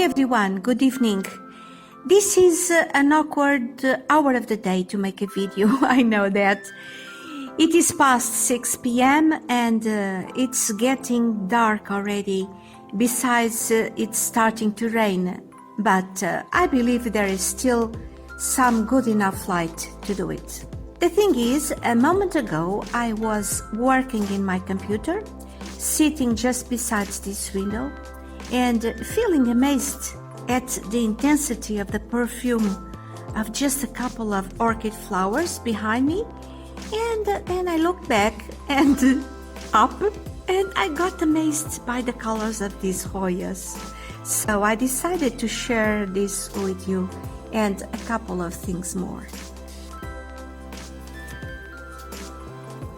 everyone, good evening. This is an awkward hour of the day to make a video, I know that. It is past 6 p.m. and it's getting dark already. Besides, it's starting to rain, but I believe there is still some good enough light to do it. The thing is, a moment ago I was working in my computer, sitting just beside this window, and feeling amazed at the intensity of the perfume of just a couple of orchid flowers behind me. And then I looked back and up, and I got amazed by the colors of these Hoyas. So I decided to share this with you and a couple of things more.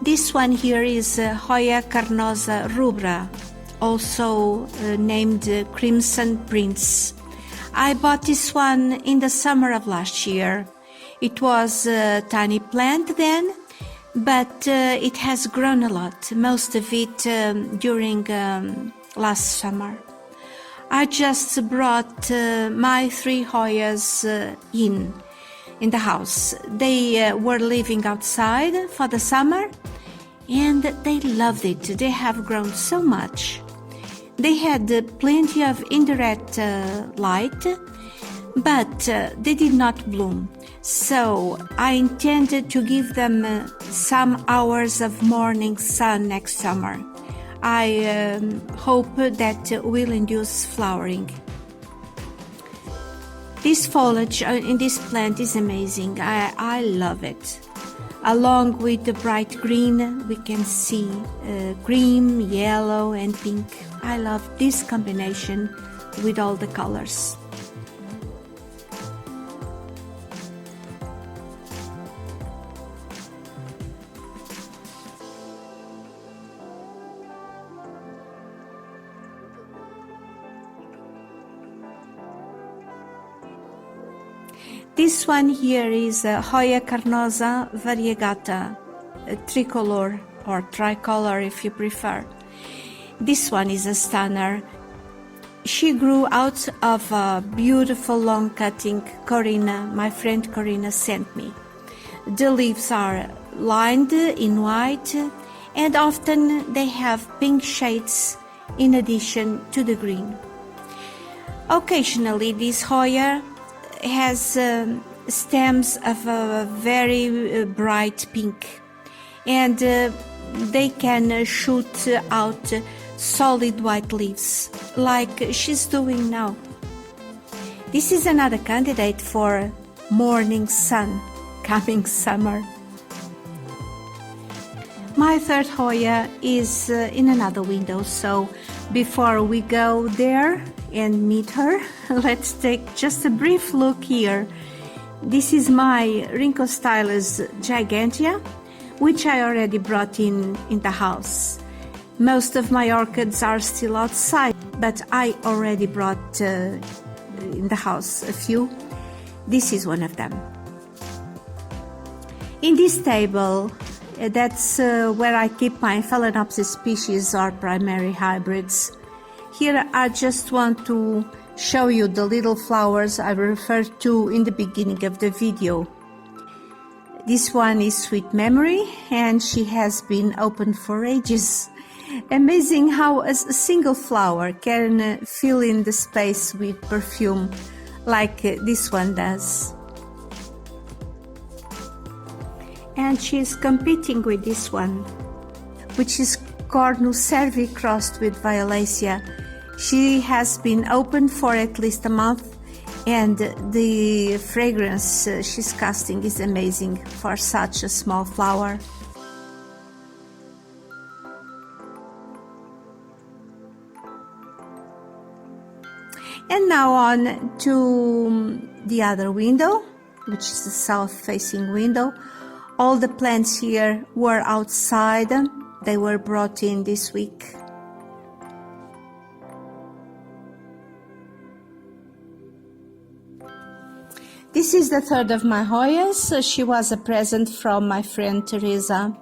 This one here is Hoya carnosa rubra, also named Crimson Prince. I bought this one in the summer of last year. It was a tiny plant then, but it has grown a lot, most of it during last summer. I just brought my 3 Hoyas in the house. They were living outside for the summer and they loved it. They have grown so much. They had plenty of indirect light, but they did not bloom. So I intended to give them some hours of morning sun next summer. I hope that will induce flowering. This foliage in this plant is amazing. I love it. Along with the bright green, we can see cream, yellow and pink. I love this combination with all the colors. This one here is Hoya carnosa variegata, tricolor or tricolor if you prefer. This one is a stunner. She grew out of a beautiful long cutting my friend Corina sent me. The leaves are lined in white and often they have pink shades in addition to the green. Occasionally this Hoya has stems of a very bright pink, and they can shoot out solid white leaves like she's doing now. This is another candidate for morning sun coming summer. My 3rd Hoya is in another window, so before we go there and meet her, let's take just a brief look here. This is my Rhincostylus gigantea, which I already brought in the house. Most of my orchids are still outside, but I already brought in the house a few. This is one of them. In this table, that's where I keep my Phalaenopsis species or primary hybrids. Here I just want to show you the little flowers I referred to in the beginning of the video. This one is Sweet Memory and she has been open for ages. Amazing how a single flower can fill in the space with perfume like this one does. And she's competing with this one, which is Cornus cervi crossed with Violacea. She has been open for at least a month and the fragrance she's casting is amazing for such a small flower. And now on to the other window, which is the south-facing window. All the plants here were outside. They were brought in this week. This is the 3rd of my Hoyas. She was a present from my friend Teresa.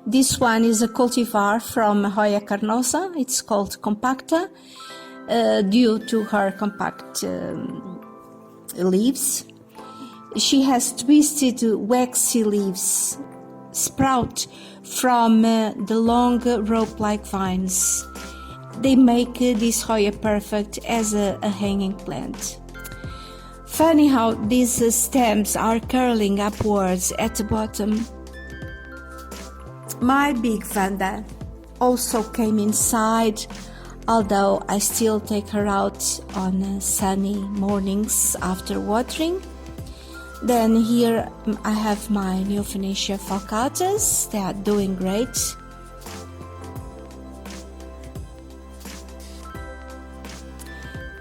This one is a cultivar from Hoya carnosa. It's called Compacta. due to her compact leaves. She has twisted waxy leaves sprout from the long rope-like vines. They make this Hoya perfect as a hanging plant. Funny how these stems are curling upwards at the bottom. My big Vanda also came inside, although I still take her out on sunny mornings after watering. Then here I have my new Phoenicia falcatas. They are doing great.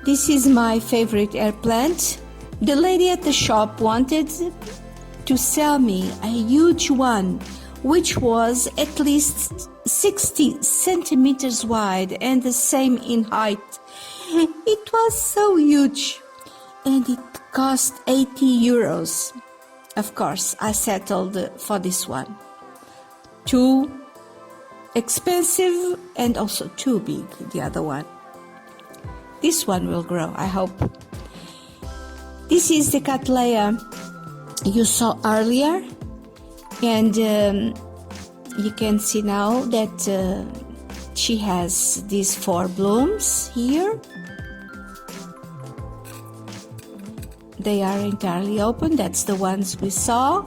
This is my favorite air plant. The lady at the shop wanted to sell me a huge one, which was at least 60 centimeters wide and the same in height. It was so huge, and it cost 80 euros. Of course, I settled for this one. Too expensive and also too big, the other one. This one will grow, I hope. This is the Cattleya you saw earlier, and you can see now that she has these 4 blooms here. They are entirely open, that's the ones we saw.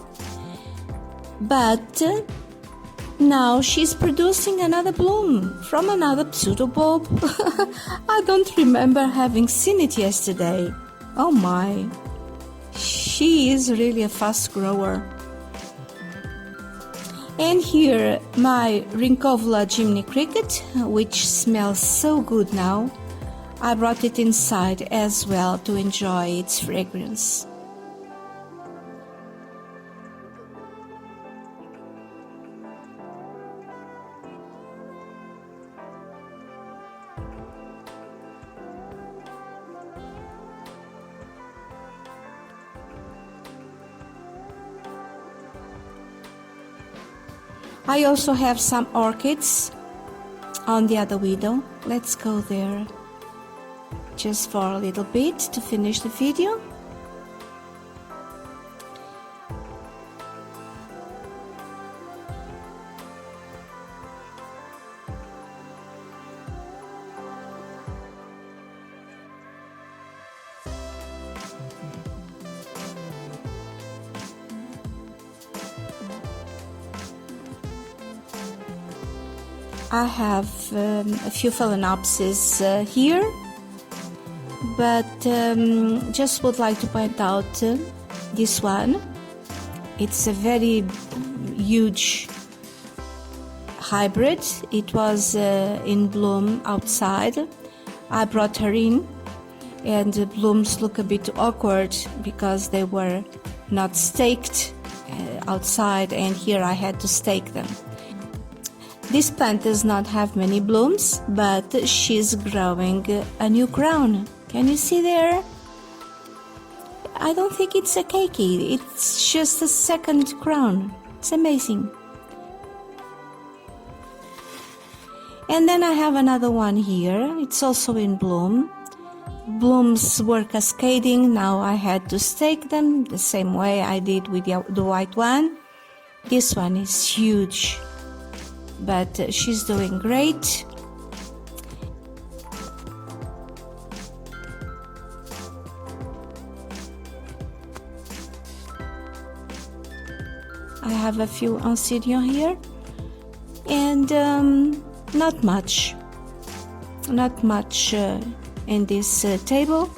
But now she's producing another bloom from another pseudobulb. I don't remember having seen it yesterday. Oh my, she is really a fast grower. And here my Rincovola Jiminy Cricket, which smells so good now. I brought it inside as well to enjoy its fragrance. I also have some orchids on the other window. Let's go there just for a little bit to finish the video. I have a few phalaenopsis here, but just would like to point out this one. It's a very huge hybrid. It was in bloom outside. I brought her in, and the blooms look a bit awkward because they were not staked outside, and here I had to stake them. This plant does not have many blooms, but she's growing a new crown. Can you see there? I don't think it's a keiki, it's just a second crown. It's amazing. And then I have another one here. It's also in bloom. Blooms were cascading. Now I had to stake them the same way I did with the white one. This one is huge, but she's doing great. I have a few Oncidium here, and not much in this table.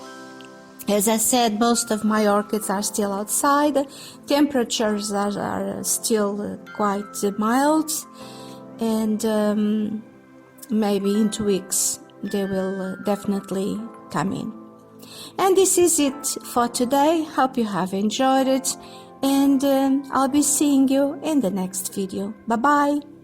As I said, most of my orchids are still outside. Temperatures are still quite mild, and maybe in 2 weeks they will definitely come in. And this is it for today. Hope you have enjoyed it, and I'll be seeing you in the next video. Bye bye.